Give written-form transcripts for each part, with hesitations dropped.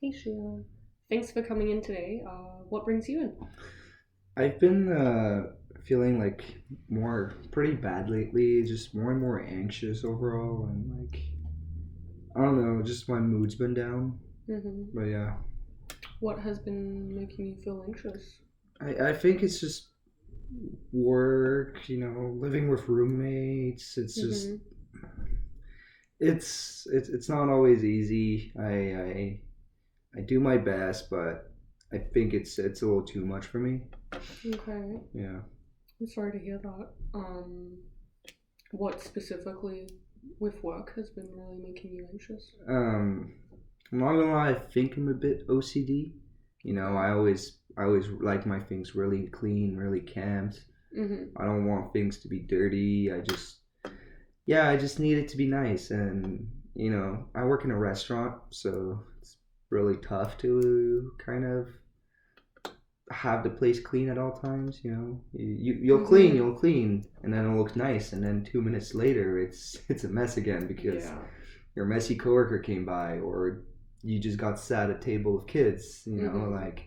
Hey Sheila, thanks for coming in today. What brings you in? I've been feeling like more pretty bad lately, just more and more anxious overall, and like I don't know, just my mood's been down. Hmm. But yeah, What has been making you feel anxious? I think it's just work, living with roommates. It's just Hmm. it's not always easy. I do my best, but I think it's a little too much for me. Okay, Yeah. I'm sorry to hear that. What specifically with work has been really making you anxious? Um, I'm not gonna lie, I think I'm a bit OCD. Okay. I always like my things really clean, really camped. Hmm. I don't want things to be dirty. I just need it to be nice. And I work in a restaurant, so it's really tough to kind of have the place clean at all times. Hmm. you'll clean, and then it'll look nice, and then 2 minutes later, it's a mess again because Yeah. your messy coworker came by, or you just got sat at a table of kids. Hmm. Like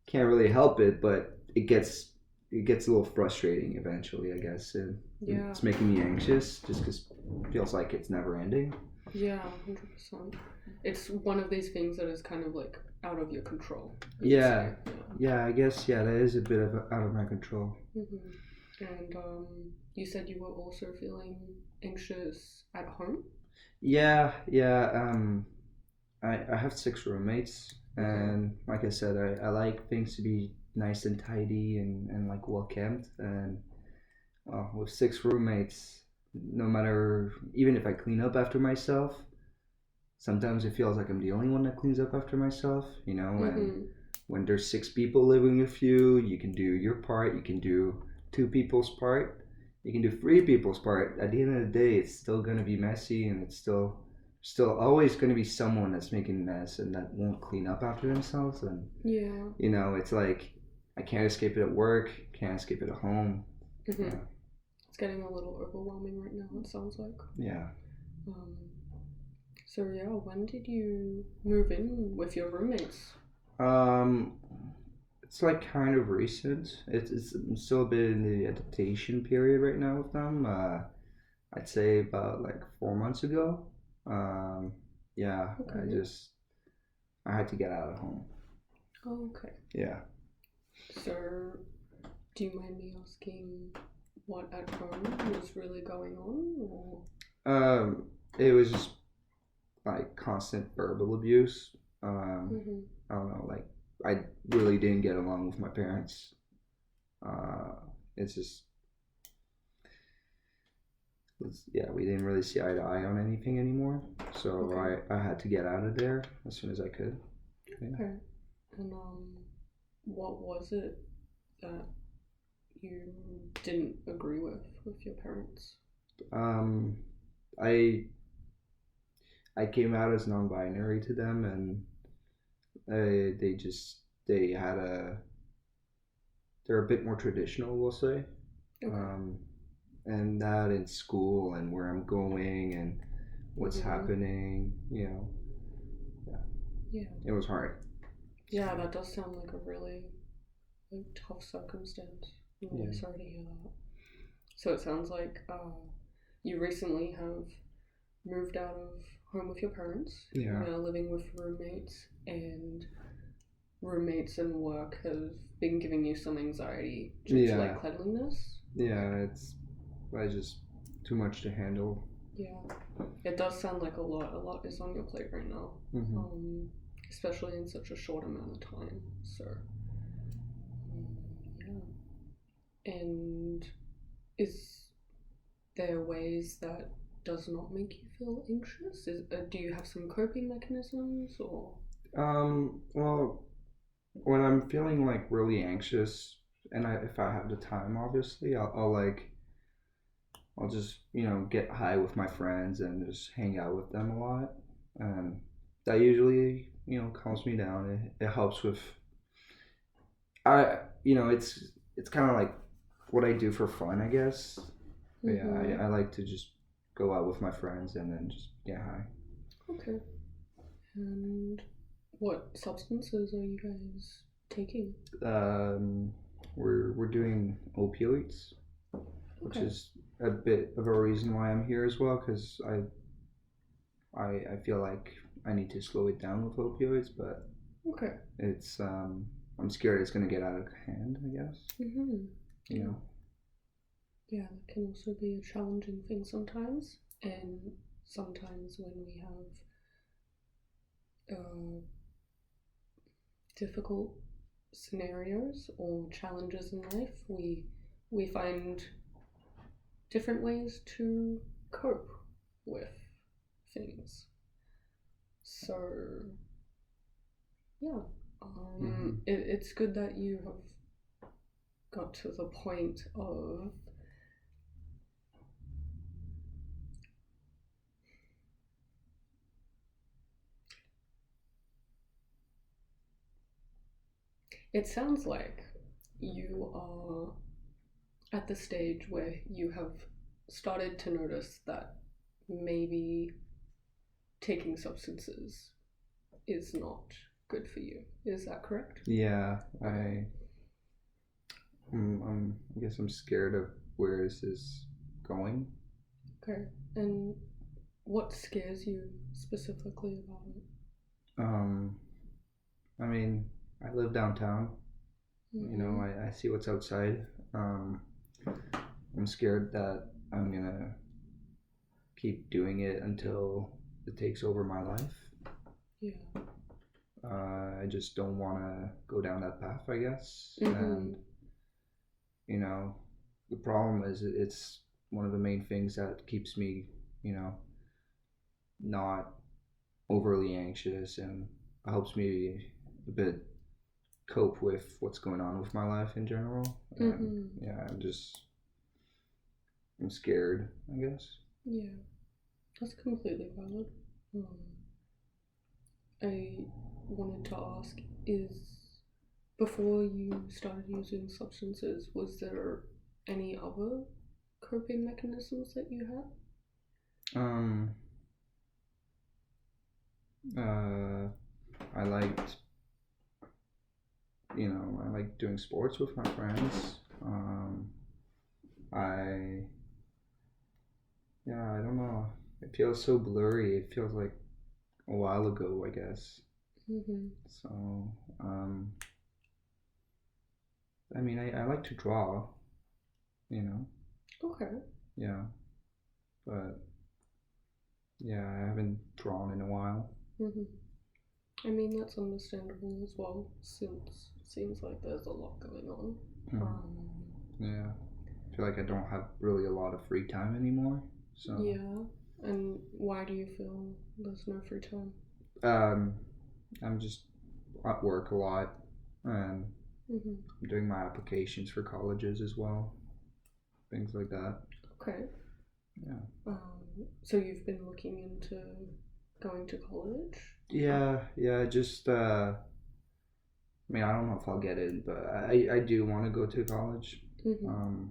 can't really help it, but it gets a little frustrating eventually, I guess. And Yeah. it's making me anxious just because it feels like it's never ending. Yeah. 100%. It's one of these things that is kind of like out of your control, you could Yeah, say. Yeah. yeah, I guess that is a bit of out of my control. Hmm. And you said you were also feeling anxious at home. Yeah, yeah. I have six roommates, Okay. and like I said, I like things to be nice and tidy and like well kept. And with six roommates, no matter even if I clean up after myself, sometimes it feels like I'm the only one that cleans up after myself. And Mm-hmm. when there's six people living with you, you can do your part. You can do two people's part. You can do three people's part. At the end of the day, it's still gonna be messy, and it's still always gonna be someone that's making a mess and that won't clean up after themselves. And Yeah. it's like I can't escape it at work, can't escape it at home. Mm-hmm. Yeah, It's getting a little overwhelming right now, it sounds like. yeah. Um, so yeah, when did you move in with your roommates? Um, it's like kind of recent. I'm still a bit in the adaptation period right now with them. I'd say about like 4 months ago. Um, yeah, Okay. I had to get out of home. Okay. Yeah. So, do you mind me asking what at home was really going on? Or It was just like constant verbal abuse. mm-hmm. I don't know, like I really didn't get along with my parents. Uh, it's just, yeah, we didn't really see eye to eye on anything anymore. So Okay. I had to get out of there as soon as I could. Yeah. Okay. And what was it that you didn't agree with your parents? Um, I I came out as non-binary to them, and they had they're a bit more traditional, we'll say. Okay. Um, and that in school and where I'm going and what's Mm-hmm. happening, yeah, Yeah. it was hard. Yeah, that does sound like a really like, tough circumstance. I'm really Yeah, sorry to hear that. So it sounds like you recently have moved out of home with your parents. yeah, You're now living with roommates, and roommates and work have been giving you some anxiety due to yeah, like cleanliness. Okay. yeah. I just too much to handle. Yeah. It does sound like a lot. A lot is on your plate right now. Hmm. Um, Especially in such a short amount of time. So, yeah. And is there ways that does not make you feel anxious? Do you have some coping mechanisms or? Well, when I'm feeling like really anxious, and if I have the time, obviously, I'll just get high with my friends and just hang out with them a lot, and that usually calms me down. It helps with it's kind of like what I do for fun, I guess. But yeah, Mm-hmm. I like to just go out with my friends and then just get high. Okay. And What substances are you guys taking? We're doing opioids, which Okay. is a bit of a reason why I'm here as well, because I feel like I need to slow it down with opioids, but Okay. it's I'm scared it's gonna get out of hand, I guess. Mhm. You know. Yeah, that can also be a challenging thing sometimes, and sometimes when we have difficult scenarios or challenges in life, we find different ways to cope with things. So yeah, it's good that you have got to the point of it sounds like you are at the stage where you have started to notice that maybe taking substances is not good for you. Is that correct? Yeah, Okay. I guess I'm scared of where this is going. Okay. And what scares you specifically about it? Um, I mean, I live downtown. You know, Mm-hmm. I see what's outside. Um, I'm scared that I'm gonna keep doing it until it takes over my life. Yeah. I just don't want to go down that path, I guess. Mm-hmm. And you know, the problem is it's one of the main things that keeps me, you know, not overly anxious and helps me a bit cope with what's going on with my life in general. And Mm-hmm. yeah, I'm scared, I guess. Yeah. That's completely valid. I wanted to ask is before you started using substances, was there any other coping mechanisms that you had? Um, uh, I liked, I like doing sports with my friends. I, yeah, I don't know. It feels so blurry. It feels like a while ago, I guess. Mm-hmm. So, um, I mean, I like to draw, you know, Okay. yeah, but yeah, I haven't drawn in a while. Mm-hmm. I mean, that's understandable as well, since it seems like there's a lot going on. Mm. Yeah, I feel like I don't have really a lot of free time anymore. So, Yeah. And why do you feel there's no free time? um, I'm just at work a lot, and Mm-hmm. I'm doing my applications for colleges as well, things like that. Okay. Yeah. So you've been looking into going to college? Yeah. Just I mean, I don't know if I'll get in, but I do want to go to college. Mm-hmm.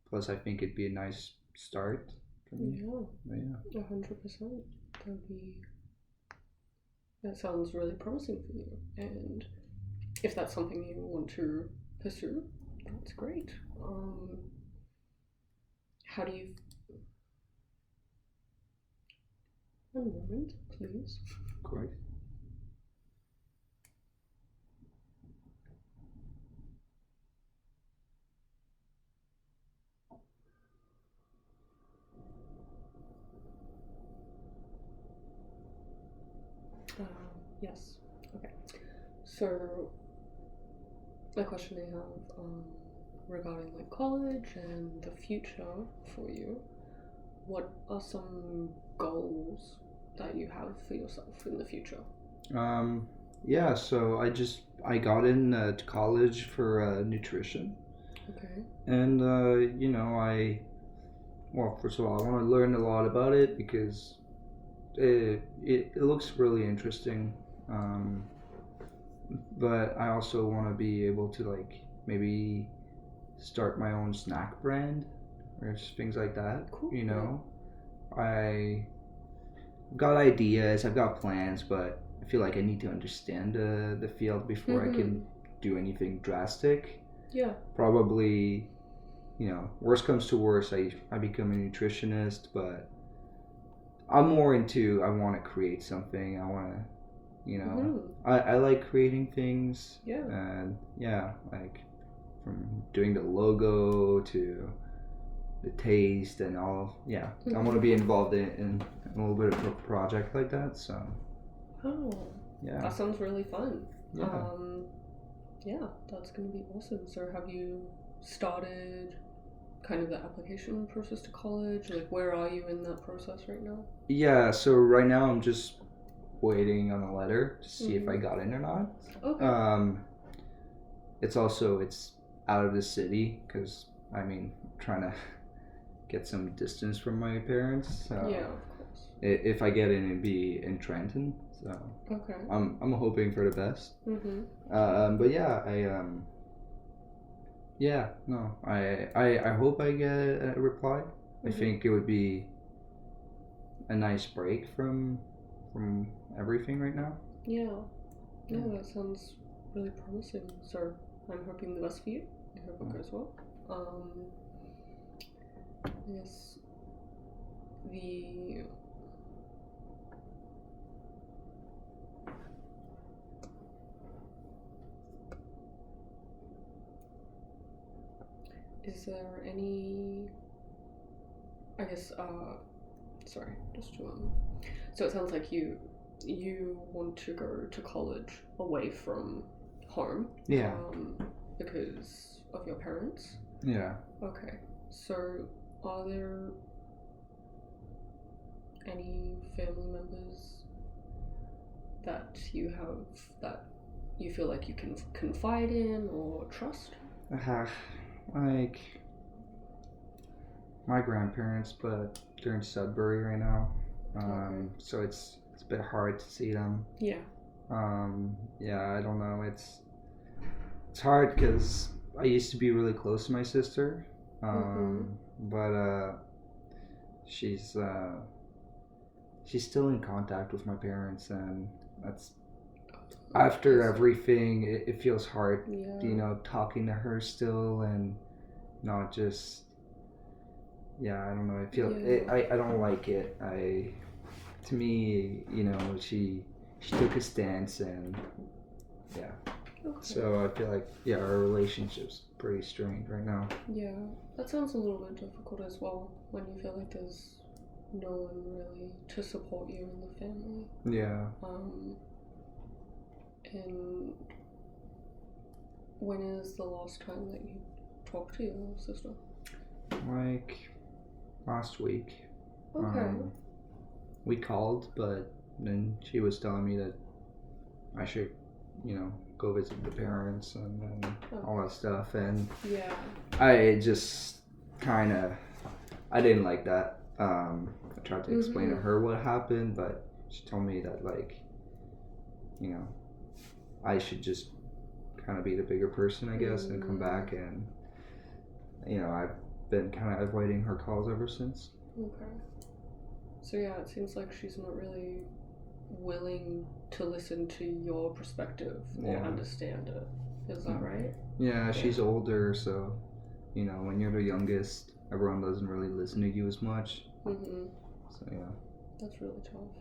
Plus, I think it'd be a nice start for me. Yeah, But yeah. 100%. That'd be. That sounds really promising for you. And if that's something you want to pursue, that's great. How do you? A moment, please. Quite. Yes. Okay. So the question I have regarding like college and the future for you. What are some goals that you have for yourself in the future? Yeah. So I got in to college for nutrition, Okay. and well, first of all, I want to learn a lot about it because it looks really interesting. Um, but I also want to be able to like maybe start my own snack brand or things like that. Cool. You know, I got ideas, I've got plans, but I feel like I need to understand the field before I can do anything drastic. Yeah. Probably, worst comes to worst, I become a nutritionist, but I'm more into, I want to create something. I want to, I like creating things. Yeah. And yeah, like from doing the logo to the taste and all. Yeah, I want to be involved in a little bit of a project like that. So. Oh. Yeah. That sounds really fun. Yeah. Yeah, that's going to be awesome. So have you started kind of the application process to college? Like, where are you in that process right now? Yeah, so right now I'm just waiting on a letter to see if I got in or not. Okay. It's out of the city because, trying to get some distance from my parents. So yeah, of course. If I get in, it'd be in Trenton. So okay. I'm hoping for the best. But yeah, I hope I get a reply. I think it would be a nice break from everything right now. Yeah. No, that sounds really promising. So I'm hoping the best for you. I hope it goes well. Yes. Is there any, I guess, sorry, just to, so it sounds like you want to go to college away from home. Yeah. Because of your parents? Yeah. Okay. So, are there any family members that you have that you feel like you can confide in or trust? Like my grandparents, but they're in Sudbury right now. So it's a bit hard to see them. Yeah. Yeah, I don't know. It's hard because I used to be really close to my sister. But she's still in contact with my parents, and that's after everything. It feels hard, talking to her still and not just. Yeah, I don't know. I don't like it. To me, she took a stance, and yeah. Okay. So I feel like our relationship's pretty strained right now. Yeah, that sounds a little bit difficult as well when you feel like there's no one really to support you in the family. Yeah. And when is the last time that you talked to your sister? Like last week. Okay. We called, but then she was telling me that I should, go visit the parents and all that stuff. And yeah, I just I didn't like that. I tried to explain to her what happened, but she told me that I should just kind of be the bigger person, I guess, and come back. And I've been kind of avoiding her calls ever since. Okay. So yeah, it seems like she's not really willing to listen to your perspective or understand it. Is that right? Yeah, she's older, so when you're the youngest, everyone doesn't really listen to you as much. So yeah. That's really tough.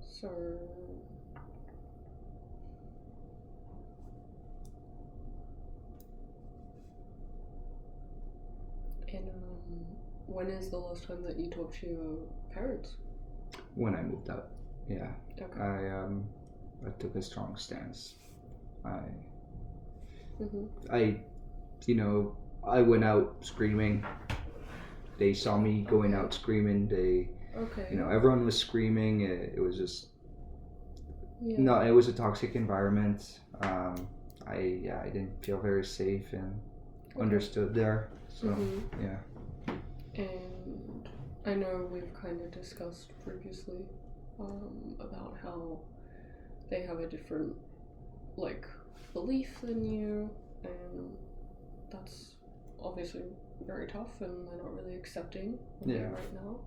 So and when is the last time that you talked to your parents? When I moved out, yeah. Okay. I took a strong stance. I went out screaming. They saw me going out screaming. Everyone was screaming. It was just no. It was a toxic environment. I didn't feel very safe and understood there. So yeah. And I know we've kind of discussed previously about how they have a different belief than you, and that's obviously very tough, and they're not really accepting of you right now.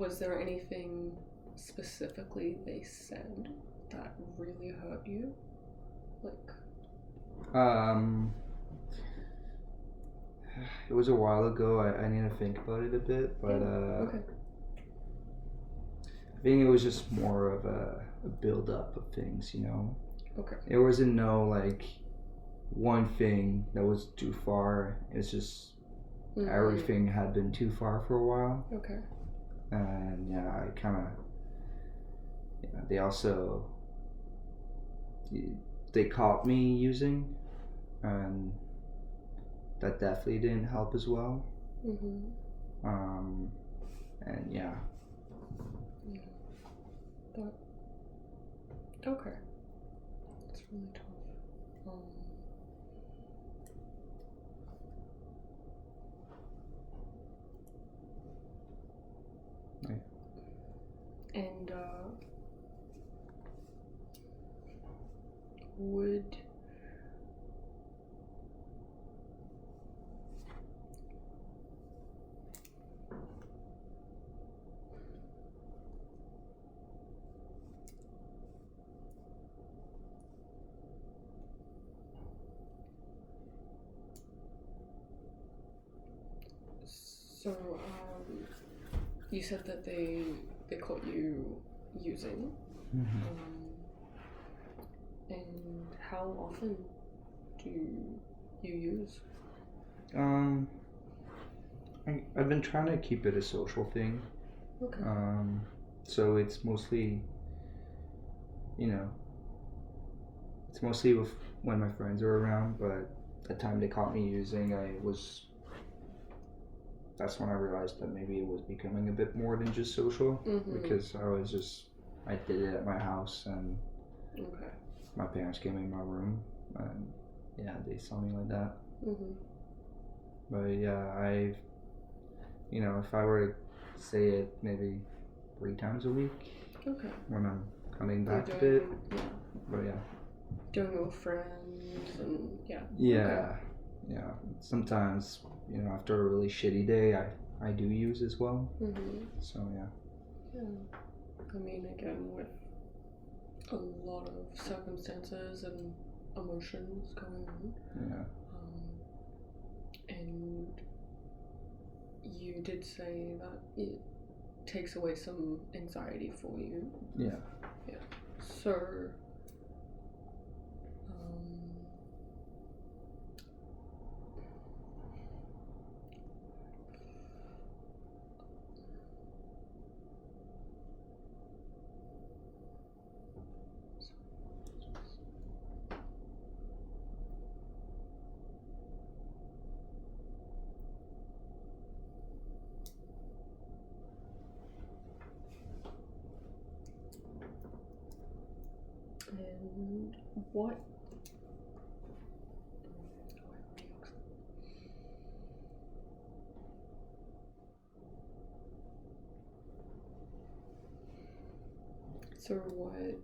was there anything specifically they said that really hurt you? Like, it was a while ago. I need to think about it a bit, but okay. I think it was just more of a build up of things, you know. Okay. It wasn't no like one thing that was too far. It's just everything had been too far for a while. Okay. And yeah, I kind of. Yeah, they also. They caught me using, and that definitely didn't help as well. And yeah. But okay, it's really tough. Right. And would so you said that they caught you using. And how often do you use? I've been trying to keep it a social thing. Okay. So it's mostly, it's mostly with when my friends are around, but the time they caught me using, that's when I realized that maybe it was becoming a bit more than just social, because I did it at my house, and my parents came in my room, and yeah, they saw me like that. But yeah, if I were to say it, maybe 3 times a week. Okay. When I'm coming back a bit. Yeah. But yeah. Doing it with friends and yeah. Yeah. Okay. Yeah. Sometimes, after a really shitty day, I do use as well. So yeah. Yeah. I mean, again, with a lot of circumstances and emotions going on. Yeah. And you did say that it takes away some anxiety for you. Yeah. Yeah. So, and what? So what?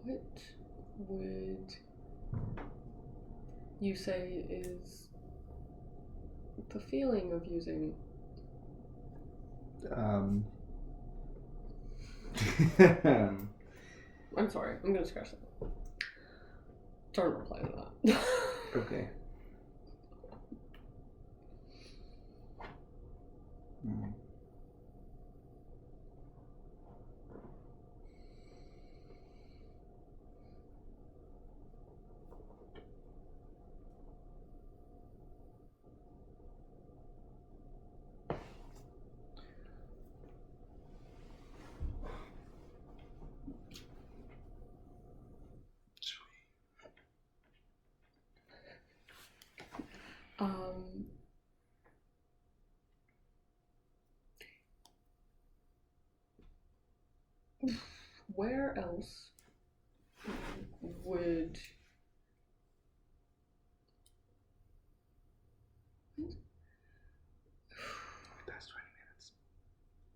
What would you say is the feeling of using? I'm sorry, I'm gonna scratch that. Don't reply to that. Okay. Where else would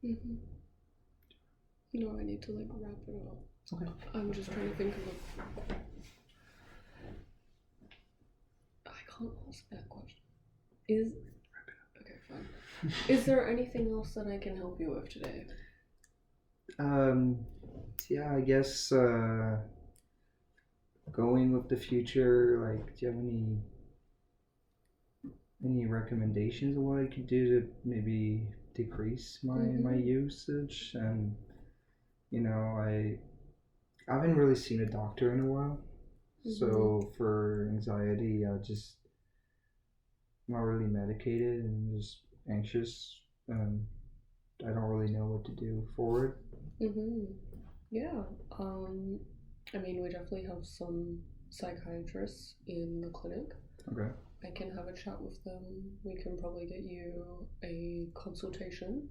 Mm-hmm. No, I need to like wrap it up. Okay. I'm just trying to think of like. I can't ask that question. Okay, fine. Is there anything else that I can help you with today? Yeah, I guess going with the future, like, do you have any recommendations of what I could do to maybe decrease my usage? And I haven't really seen a doctor in a while. So for anxiety, I'm not really medicated and just anxious. I don't really know what to do forward. Yeah. I mean, we definitely have some psychiatrists in the clinic. Okay. I can have a chat with them. We can probably get you a consultation.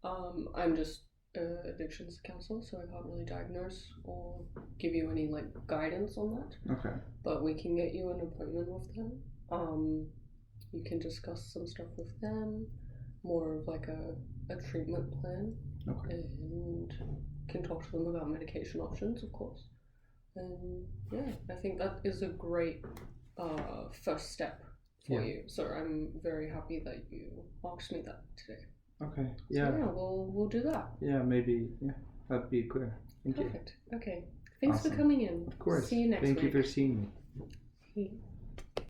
I'm just an addictions counselor, so I can't really diagnose or give you any like guidance on that. Okay. But we can get you an appointment with them. You can discuss some stuff with them, more of like a treatment plan. Okay. And can talk to them about medication options, of course. And yeah, I think that is a great first step for you. So I'm very happy that you asked me that today. Okay. Yeah. So yeah, we'll do that. Yeah, maybe. Yeah, that'd be good. Thank Perfect. You. Okay. Thanks Awesome. for coming in. Of course. See you next week. Thank you for seeing me.